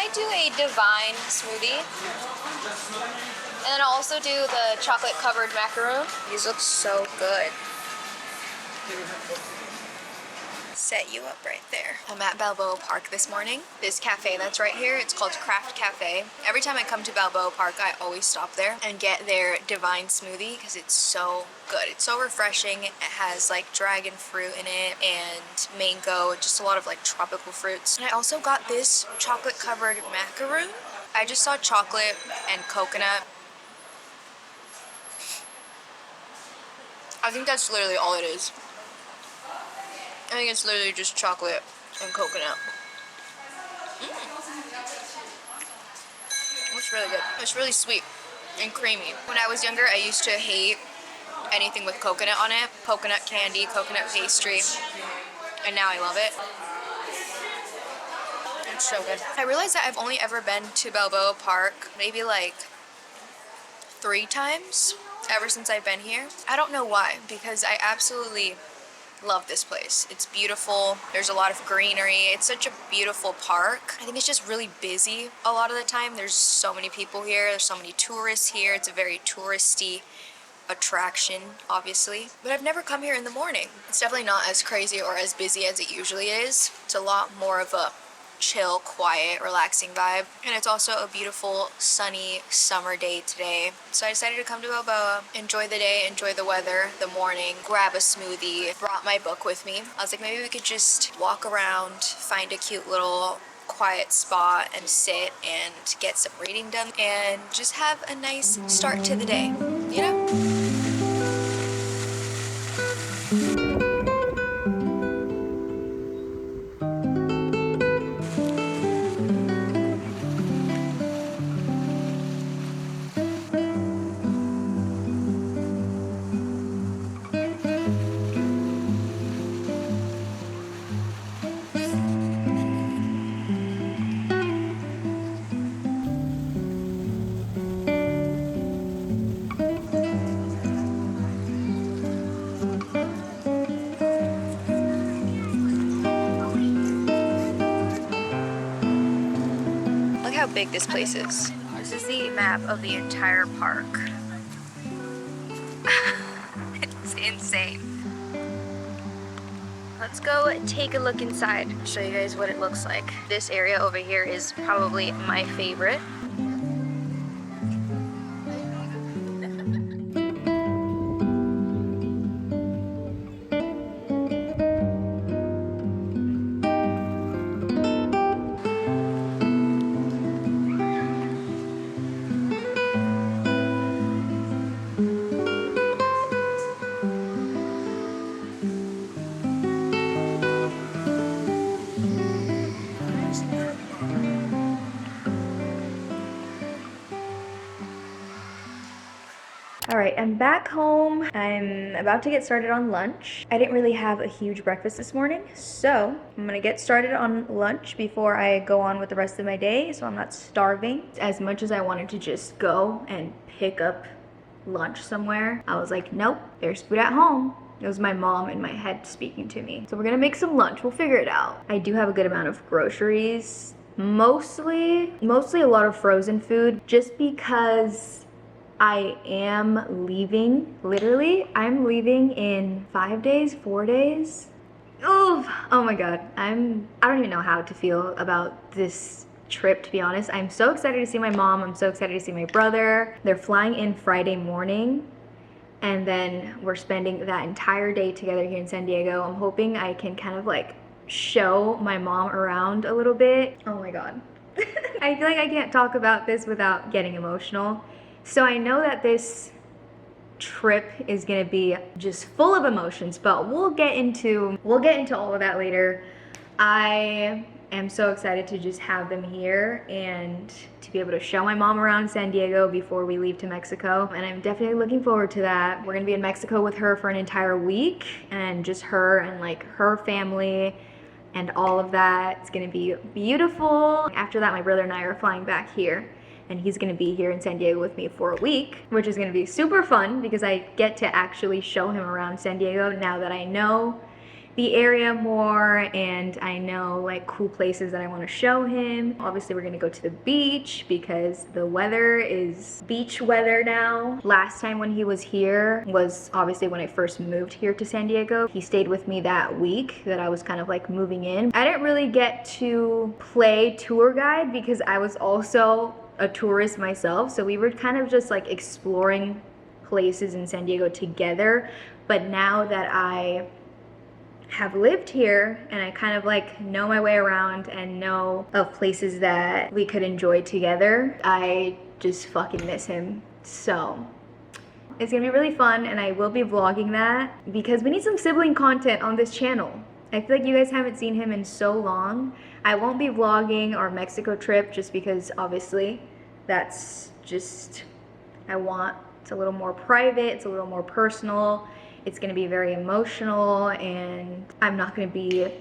I do a divine smoothie? And then I'll also do the chocolate covered macaroon. These look so good. Set you up right there. I'm at Balboa Park this morning. This cafe that's right here, it's called Craft Cafe. Every time I come to Balboa Park, I always stop there and get their divine smoothie because it's so good. It's so refreshing. It has like dragon fruit in it and mango, just a lot of like tropical fruits. And I also got this chocolate covered macaroon. I just saw chocolate and coconut. I think that's literally all it is. I think it's literally just chocolate and coconut. It's really good. It's really sweet and creamy. When I was younger, I used to hate anything with coconut on it. Coconut candy, coconut pastry, and now I love it. It's so good. I realized that I've only ever been to Balboa Park maybe like 3 times ever since I've been here. I don't know why, because I absolutely love this place. It's beautiful. There's a lot of greenery. It's such a beautiful park. I think it's just really busy a lot of the time. There's so many people here. There's so many tourists here. It's a very touristy attraction, obviously. But I've never come here in the morning. It's definitely not as crazy or as busy as it usually is. It's a lot more of a chill, quiet, relaxing vibe. And it's also a beautiful, sunny summer day today. So I decided to come to Balboa, enjoy the day, enjoy the weather, the morning, grab a smoothie, brought my book with me. I was like, maybe we could just walk around, find a cute little quiet spot and sit and get some reading done and just have a nice start to the day, you know? How big this place is. This is the map of the entire park. It's insane. Let's go take a look inside. Show you guys what it looks like. This area over here is probably my favorite. Alright, I'm back home. I'm about to get started on lunch. I didn't really have a huge breakfast this morning, so I'm gonna get started on lunch before I go on with the rest of my day, so I'm not starving. As much as I wanted to just go and pick up lunch somewhere, I was like, nope, there's food at home. It was my mom in my head speaking to me. So we're gonna make some lunch, we'll figure it out. I do have a good amount of groceries, mostly a lot of frozen food, just because I am leaving, literally, I'm leaving in 5 days, 4 days. Oof, oh my God, I don't even know how to feel about this trip, to be honest. I'm so excited to see my mom, I'm so excited to see my brother. They're flying in Friday morning, and then we're spending that entire day together here in San Diego. I'm hoping I can kind of like show my mom around a little bit. Oh my God. I feel like I can't talk about this without getting emotional. So I know that this trip is gonna be just full of emotions, but we'll get into all of that later. I am so excited to just have them here and to be able to show my mom around San Diego before we leave to Mexico. And I'm definitely looking forward to that. We're gonna be in Mexico with her for an entire week, and just her and like her family and all of that. It's gonna be beautiful. After that, my brother and I are flying back here, and he's gonna be here in San Diego with me for a week, which is gonna be super fun because I get to actually show him around San Diego now that I know the area more, and I know like cool places that I want to show him. Obviously we're gonna go to the beach because the weather is beach weather now. Last time when he was here was obviously when I first moved here to San Diego. He stayed with me that week that I was kind of like moving in. I didn't really get to play tour guide because I was also a tourist myself, so we were kind of just like exploring places in San Diego together. But now that I have lived here and I kind of like know my way around and know of places that we could enjoy together, I just fucking miss him. So it's gonna be really fun, and I will be vlogging that because we need some sibling content on this channel. I feel like you guys haven't seen him in so long. I won't be vlogging our Mexico trip just because obviously that's just, it's a little more private, it's a little more personal. It's gonna be very emotional, and I'm not gonna be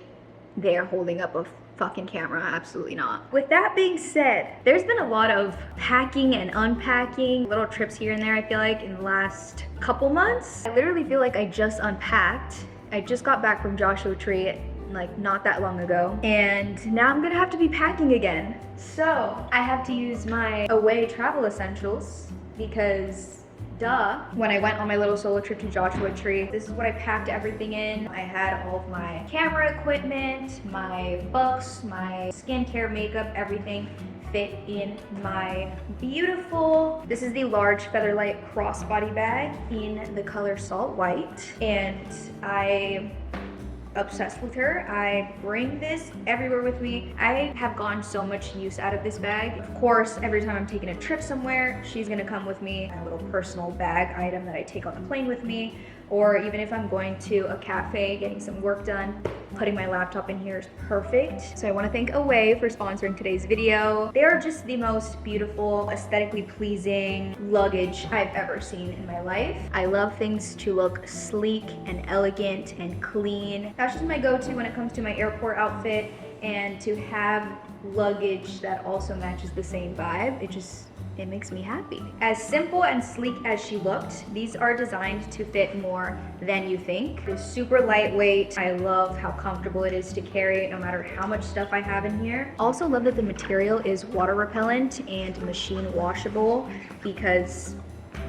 there holding up a fucking camera, absolutely not. With that being said, there's been a lot of packing and unpacking, little trips here and there, I feel like, in the last couple months. I literally feel like I just unpacked. I just got back from Joshua Tree like not that long ago, and now I'm gonna have to be packing again. So I have to use my away travel essentials because duh. When I went on my little solo trip to Joshua Tree, this is what I packed everything in. I had all of my camera equipment, my books, my skincare, makeup, everything fit in my beautiful, this is the large Featherlight crossbody bag in the color Salt White, and I obsessed with her. I bring this everywhere with me. I have gotten so much use out of this bag. Of course, every time I'm taking a trip somewhere, she's gonna come with me, a little personal bag item that I take on the plane with me, or even if I'm going to a cafe getting some work done, putting my laptop in here is perfect. So I want to thank Away for sponsoring today's video. They are just the most beautiful, aesthetically pleasing luggage I've ever seen in my life. I love things to look sleek and elegant and clean. That's just my go-to when it comes to my airport outfit, and to have luggage that also matches the same vibe, it makes me happy. As simple and sleek as she looked, these are designed to fit more than you think. It's super lightweight. I love how comfortable it is to carry no matter how much stuff I have in here. Also love that the material is water repellent and machine washable, because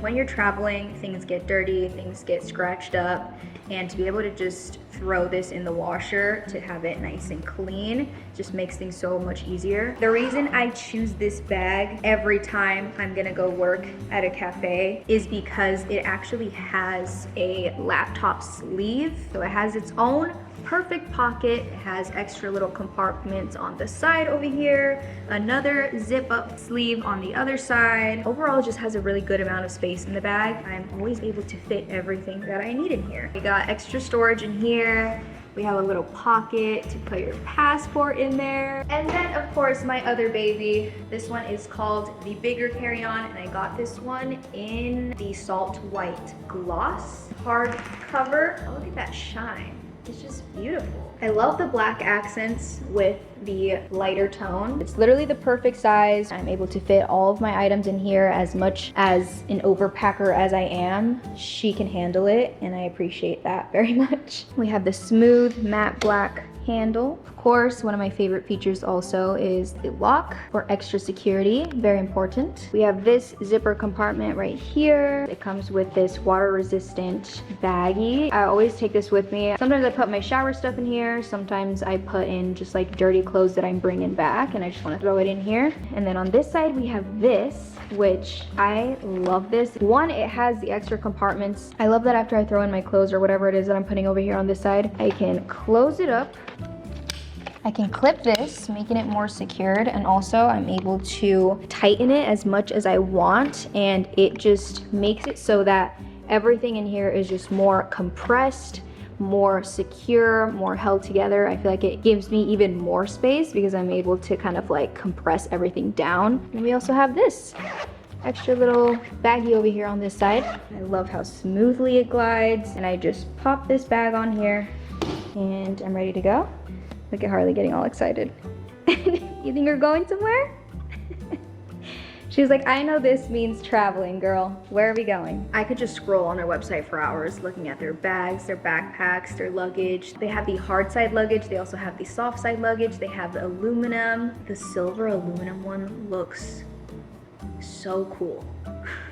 when you're traveling, things get dirty, things get scratched up, and to be able to just throw this in the washer to have it nice and clean just makes things so much easier. The reason I choose this bag every time I'm gonna go work at a cafe is because it actually has a laptop sleeve. So it has its own perfect pocket. It has extra little compartments on the side over here, another zip up sleeve on the other side. Overall, it just has a really good amount of space in the bag. I'm always able to fit everything that I need in here. We got extra storage in here. We have a little pocket to put your passport in there. And then of course my other baby. This one is called the bigger carry-on, and I got this one in the Salt White gloss hardcover. Oh, look at that shine. It's just beautiful. I love the black accents with the lighter tone. It's literally the perfect size. I'm able to fit all of my items in here. As much as an overpacker as I am, she can handle it, and I appreciate that very much. We have the smooth matte black handle. Of course, one of my favorite features also is the lock for extra security, very important. We have this zipper compartment right here. It comes with this water resistant baggie. I always take this with me. Sometimes I put my shower stuff in here. Sometimes I put in just like dirty clothes that I'm bringing back and I just want to throw it in here. And then on this side we have this, which I love this. One, it has the extra compartments. I love that after I throw in my clothes or whatever it is that I'm putting over here on this side, I can close it up. I can clip this, making it more secured, and also I'm able to tighten it as much as I want, and it just makes it so that everything in here is just more compressed, more secure, more held together. I feel like it gives me even more space because I'm able to kind of like compress everything down. And we also have this extra little baggie over here on this side. I love how smoothly it glides, and I just pop this bag on here and I'm ready to go. Look at Harley getting all excited. You think you're going somewhere? She's like, I know this means traveling, girl. Where are we going? I could just scroll on their website for hours looking at their bags, their backpacks, their luggage. They have the hard side luggage. They also have the soft side luggage. They have the aluminum. The silver aluminum one looks so cool.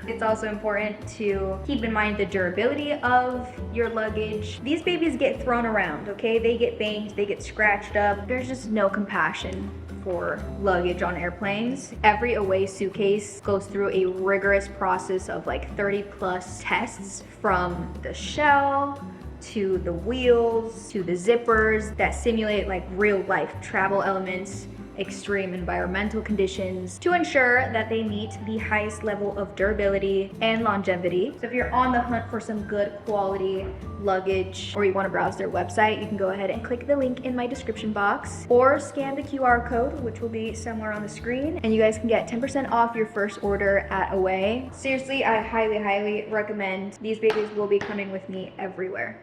It's also important to keep in mind the durability of your luggage. These babies get thrown around, okay? They get banged, they get scratched up. There's just no compassion for luggage on airplanes. Every away suitcase goes through a rigorous process of like 30+ tests, from the shell to the wheels to the zippers that simulate like real life travel elements, extreme environmental conditions, to ensure that they meet the highest level of durability and longevity. So if you're on the hunt for some good quality luggage, or you want to browse their website, you can go ahead and click the link in my description box or scan the QR code, which will be somewhere on the screen, and you guys can get 10% off your first order at Away. Seriously, I highly recommend. These babies will be coming with me everywhere.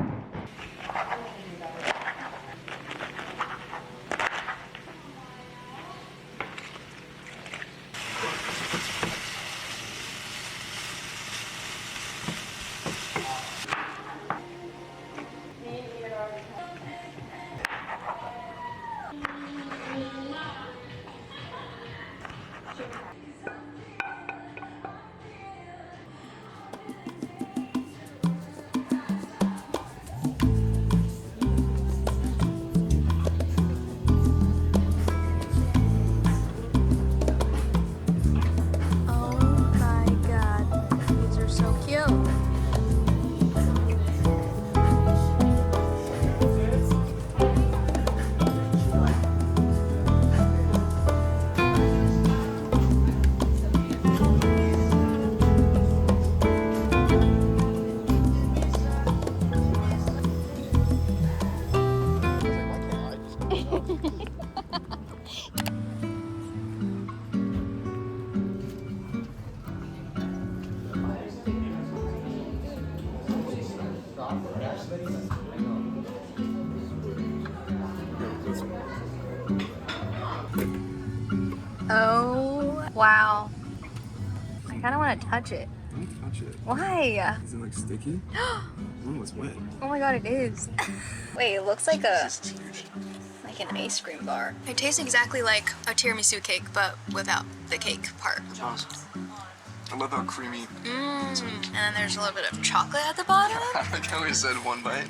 Oh, wow. I kind of want to touch it. Don't touch it. Why? Is it like sticky? Oh, it's wet. Oh my god, it is. Wait, it looks like an ice cream bar. It tastes exactly like a tiramisu cake, but without the cake part. Awesome. I love how creamy. And then there's a little bit of chocolate at the bottom. I like how we said one bite.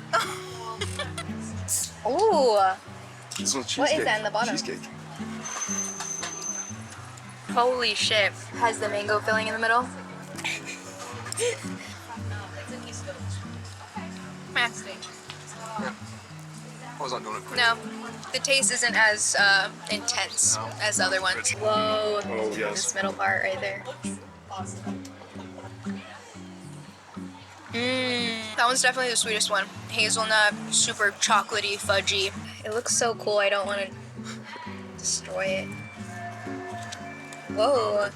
Ooh. This one's cheesecake. What is that in the bottom? Cheesecake. Holy shit. Has the mango filling in the middle. Yeah. I was not doing it. No, the taste isn't as intense as the other ones. Whoa. Oh, yes. This middle part right there. That one's definitely the sweetest one. Hazelnut, super chocolatey, fudgy. It looks so cool. I don't want to destroy it. Whoa.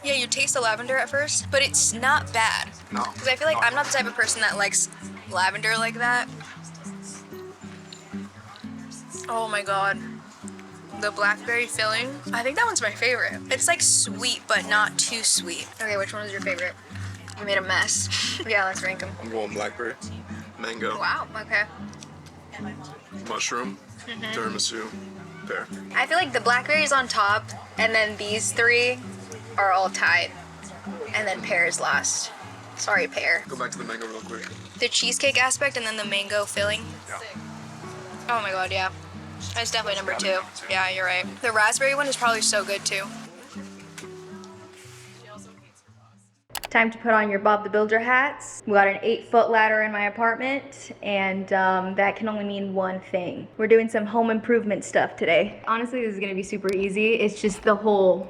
Yeah, you taste the lavender at first, but it's not bad. No. Because I feel like I'm not the type of person that likes lavender like that. Oh my god. The blackberry filling. I think that one's my favorite. It's like sweet, but not too sweet. Okay, which one is your favorite? I made a mess. Yeah, let's rank them. I'm going blackberry, mango, Wow, okay. mushroom, tiramisu, pear. I feel like the blackberry's on top, and then these three are all tied. And then pear is last. Sorry, pear. Go back to the mango real quick. The cheesecake aspect and then the mango filling. Yeah. Oh my god, yeah. That's definitely number 2. Yeah, you're right. The raspberry one is probably so good too. Time to put on your Bob the Builder hats. We got an 8-foot ladder in my apartment, and that can only mean one thing. We're doing some home improvement stuff today. Honestly, this is gonna be super easy. It's just the whole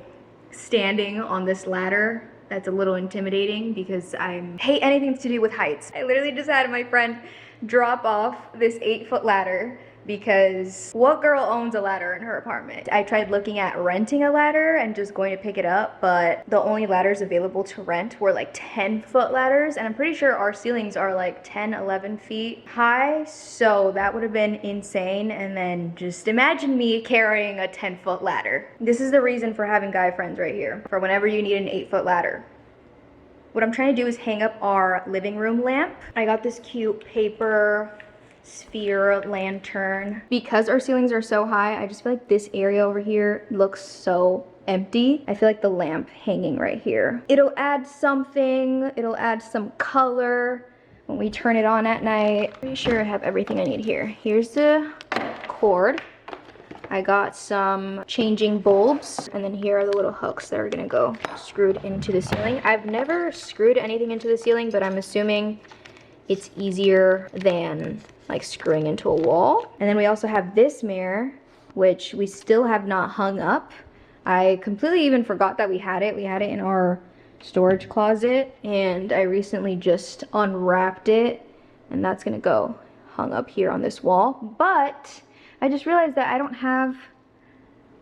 standing on this ladder that's a little intimidating because I hate anything to do with heights. I literally just had my friend drop off this 8-foot ladder because what girl owns a ladder in her apartment? I tried looking at renting a ladder and just going to pick it up, but the only ladders available to rent were like 10-foot ladders, and I'm pretty sure our ceilings are like 10, 11 feet high, so that would have been insane. And then just imagine me carrying a 10-foot ladder. This is the reason for having guy friends right here, for whenever you need an 8-foot ladder. What I'm trying to do is hang up our living room lamp. I got this cute paper sphere lantern. Because our ceilings are so high, I just feel like this area over here looks so empty. I feel like the lamp hanging right here, it'll add something, it'll add some color when we turn it on at night. Pretty sure I have everything I need here. Here's the cord. I got some changing bulbs, and then here are the little hooks that are gonna go screwed into the ceiling. I've never screwed anything into the ceiling, but I'm assuming it's easier than like screwing into a wall. And then we also have this mirror, which we still have not hung up. I completely even forgot that we had it. We had it in our storage closet, and I recently just unwrapped it, and that's gonna go hung up here on this wall. But I just realized that I don't have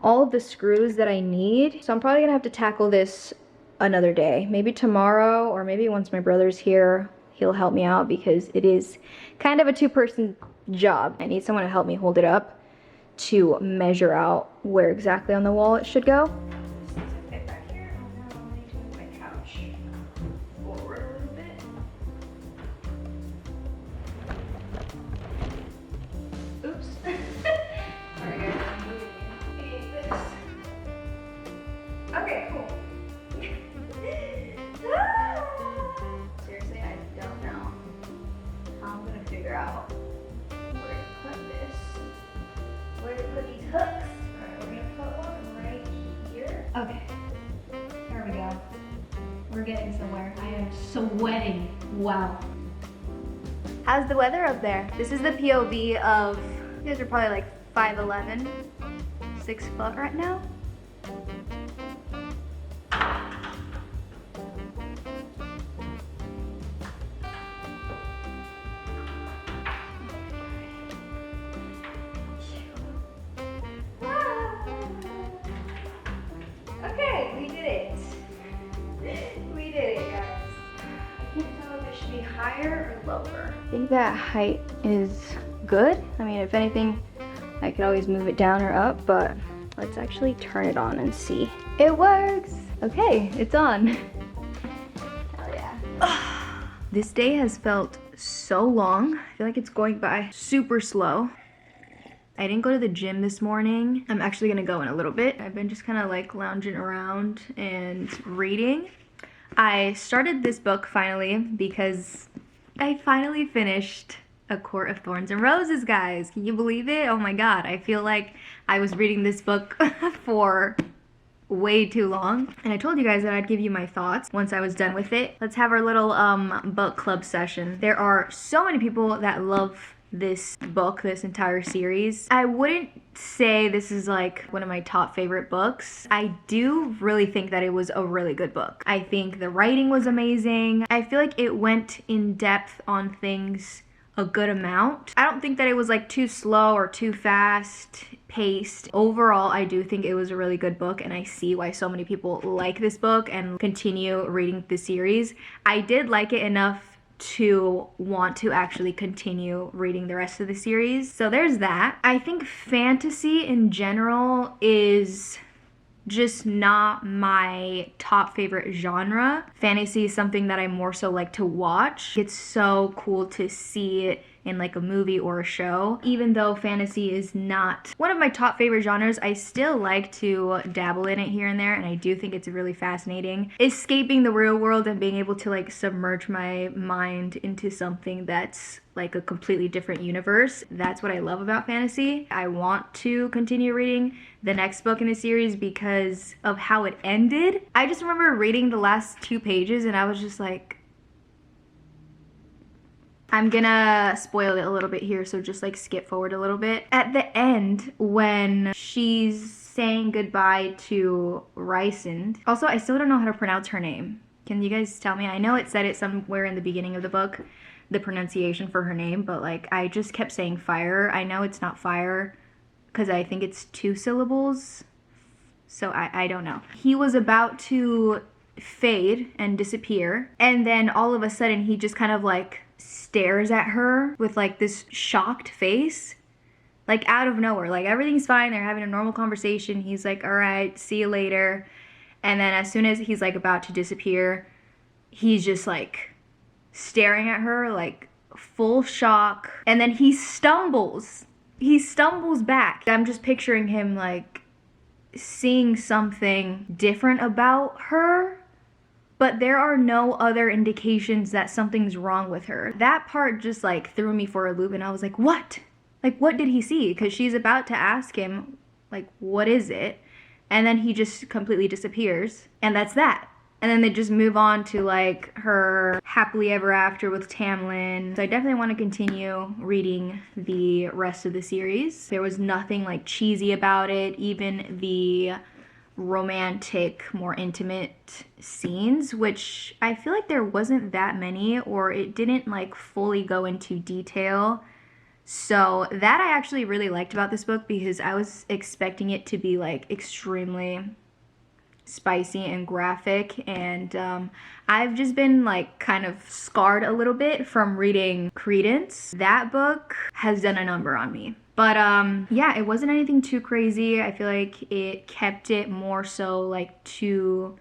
all of the screws that I need, so I'm probably gonna have to tackle this another day. Maybe tomorrow, or maybe once my brother's here, he'll help me out, because it is kind of a two-person job. I need someone to help me hold it up to measure out where exactly on the wall it should go. Okay, cool. Seriously, I don't know how I'm gonna figure out where to put this. Where to put these hooks. Alright, we're gonna put one right here. Okay, there we go. We're getting somewhere. I am sweating. Wow. How's the weather up there? This is the POV of, you guys are probably like 5'11", 6 foot right now. Okay, we did it. We did it, guys. I can't tell if it should be higher or lower. I think that height is good. I mean, if anything, I could always move it down or up, but let's actually turn it on and see. It works. Okay, it's on. Hell yeah. This day has felt so long. I feel like it's going by super slow. I didn't go to the gym this morning. I'm actually gonna go in a little bit. I've been just kind of like lounging around and reading. I started this book finally because I finally finished A Court of Thorns and Roses, guys. Can you believe it? Oh my god, I feel like I was reading this book for way too long. And I told you guys that I'd give you my thoughts once I was done with it. Let's have our little book club session. There are so many people that love this book, this entire series. I wouldn't say this is like one of my top favorite books. I do really think that it was a really good book. I think the writing was amazing. I feel like it went in depth on things a good amount. I don't think that it was like too slow or too fast paced. Overall, I do think it was a really good book, and I see why so many people like this book and continue reading the series. I did like it enough to want to actually continue reading the rest of the series. So there's that. I think fantasy in general is just not my top favorite genre. Fantasy is something that I more so like to watch. It's so cool to see it in like a movie or a show. Even though fantasy is not one of my top favorite genres, I still like to dabble in it here and there, and I do think it's really fascinating. Escaping the real world and being able to like submerge my mind into something that's like a completely different universe. That's what I love about fantasy. I want to continue reading the next book in the series because of how it ended. I just remember reading the last 2 pages and I was just like, I'm gonna spoil it a little bit here, so just like skip forward a little bit. At the end, when she's saying goodbye to Rysand. Also, I still don't know how to pronounce her name. Can you guys tell me? I know it said it somewhere in the beginning of the book, the pronunciation for her name, but like I just kept saying fire. I know it's not fire because I think it's 2 syllables. So I don't know. He was about to fade and disappear, and then all of a sudden he just kind of like stares at her with like this shocked face, like out of nowhere. Like everything's fine, they're having a normal conversation. He's like, all right, see you later. And then as soon as he's like about to disappear, he's just like staring at her like full shock, and then he stumbles back. I'm just picturing him like seeing something different about her, but there are no other indications that something's wrong with her. That part just like threw me for a loop, and I was like, what? Like, what did he see? Because she's about to ask him, like, what is it? And then he just completely disappears, and that's that. And then they just move on to like her happily ever after with Tamlin. So I definitely want to continue reading the rest of the series. There was nothing like cheesy about it. Even the romantic, more intimate scenes, which I feel like there wasn't that many, or it didn't like fully go into detail. So that I actually really liked about this book, because I was expecting it to be like extremely spicy and graphic, and I've just been like kind of scarred a little bit from reading Credence. That book has done a number on me. But yeah, it wasn't anything too crazy. I feel like it kept it more so like to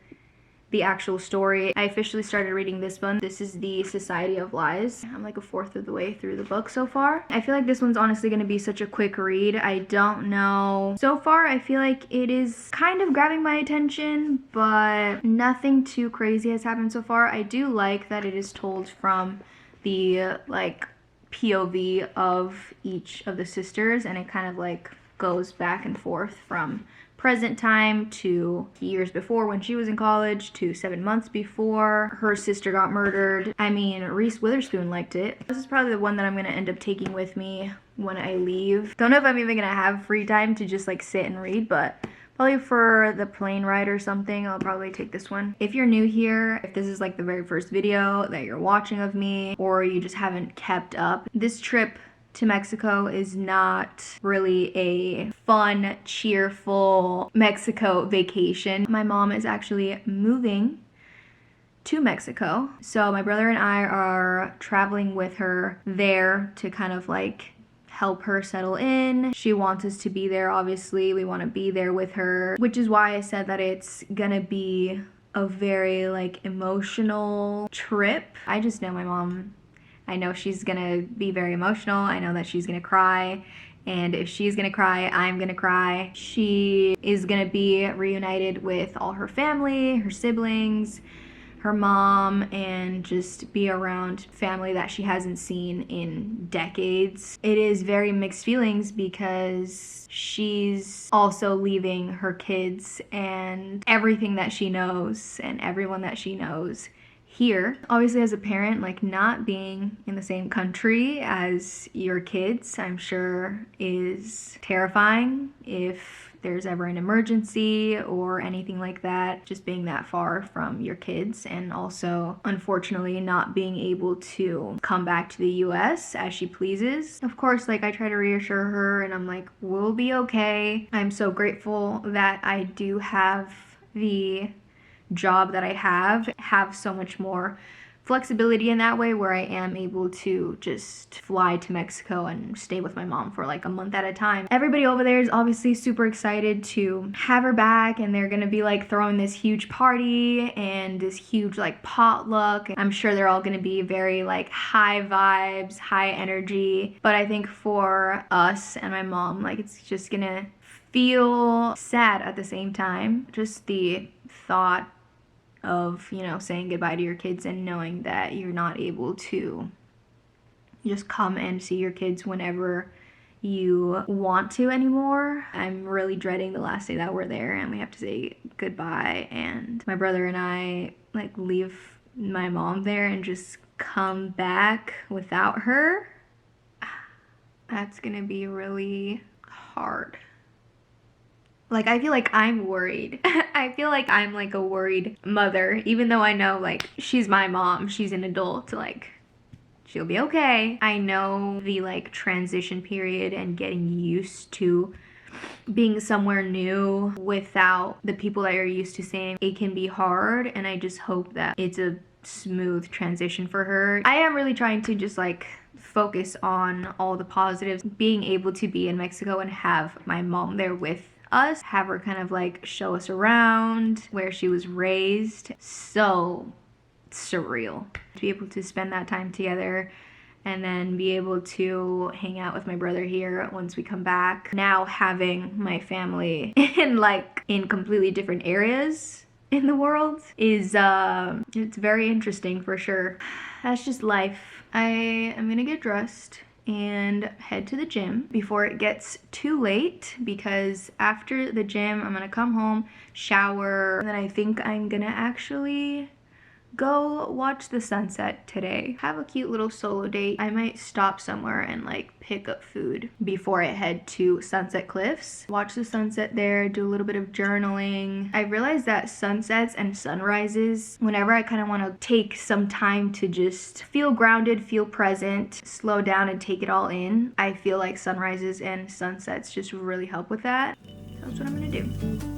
the actual story. I officially started reading this one. This is the Society of Lies. I'm like a fourth of the way through the book so far. I feel like this one's honestly gonna be such a quick read. I don't know. So far, I feel like it is kind of grabbing my attention, but nothing too crazy has happened so far. I do like that it is told from the like POV of each of the sisters, and it kind of like goes back and forth from present time to years before when she was in college to 7 months before her sister got murdered. I mean, Reese Witherspoon liked it. This is probably the one that I'm gonna end up taking with me when I leave. Don't know if I'm even gonna have free time to just like sit and read, but probably for the plane ride or something, I'll probably take this one. If you're new here, if this is like the very first video that you're watching of me, or you just haven't kept up, this trip to Mexico is not really a fun, cheerful Mexico vacation. My mom is actually moving to Mexico, so my brother and I are traveling with her there to kind of like help her settle in. She wants us to be there, obviously. We want to be there with her, which is why I said that it's gonna be a very like emotional trip. I just know my mom. I know she's gonna be very emotional. I know that she's gonna cry. And if she's gonna cry, I'm gonna cry. She is gonna be reunited with all her family, her siblings, her mom, and just be around family that she hasn't seen in decades. It is very mixed feelings because she's also leaving her kids and everything that she knows and everyone that she knows here. Obviously, as a parent, like not being in the same country as your kids, I'm sure is terrifying if there's ever an emergency or anything like that, just being that far from your kids, and also unfortunately not being able to come back to the US as she pleases. Of course, like I try to reassure her and I'm like, we'll be okay. I'm so grateful that I do have the job that I have so much more flexibility in that way, where I am able to just fly to Mexico and stay with my mom for like a month at a time. Everybody over there is obviously super excited to have her back, and they're gonna be like throwing this huge party and this huge like potluck. I'm sure they're all gonna be very like high vibes, high energy, but I think for us and my mom, like it's just gonna feel sad at the same time. Just the thought of, you know, saying goodbye to your kids and knowing that you're not able to just come and see your kids whenever you want to anymore. I'm really dreading the last day that we're there and we have to say goodbye, and my brother and I like leave my mom there and just come back without her. That's gonna be really hard. Like, I feel like I'm worried. I feel like I'm like a worried mother, even though I know like she's my mom, she's an adult, like She'll be okay. I know the like transition period and getting used to being somewhere new without the people that you're used to seeing, it can be hard, and I just hope that it's a smooth transition for her. I am really trying to just like focus on all the positives. Being able to be in Mexico and have my mom there with us, have her kind of like show us around where she was raised. So surreal to be able to spend that time together and then be able to hang out with my brother here once we come back. Now having my family in completely different areas in the world is it's very interesting for sure. That's just life. I am gonna get dressed and head to the gym before it gets too late, because after the gym I'm gonna come home, shower, and then I think I'm gonna actually go watch the sunset today. Have a cute little solo date. I might stop somewhere and like pick up food before I head to Sunset Cliffs. Watch the sunset there, do a little bit of journaling. I realized that sunsets and sunrises, whenever I kind of want to take some time to just feel grounded, feel present, slow down and take it all in, I feel like sunrises and sunsets just really help with that. So that's what I'm gonna do.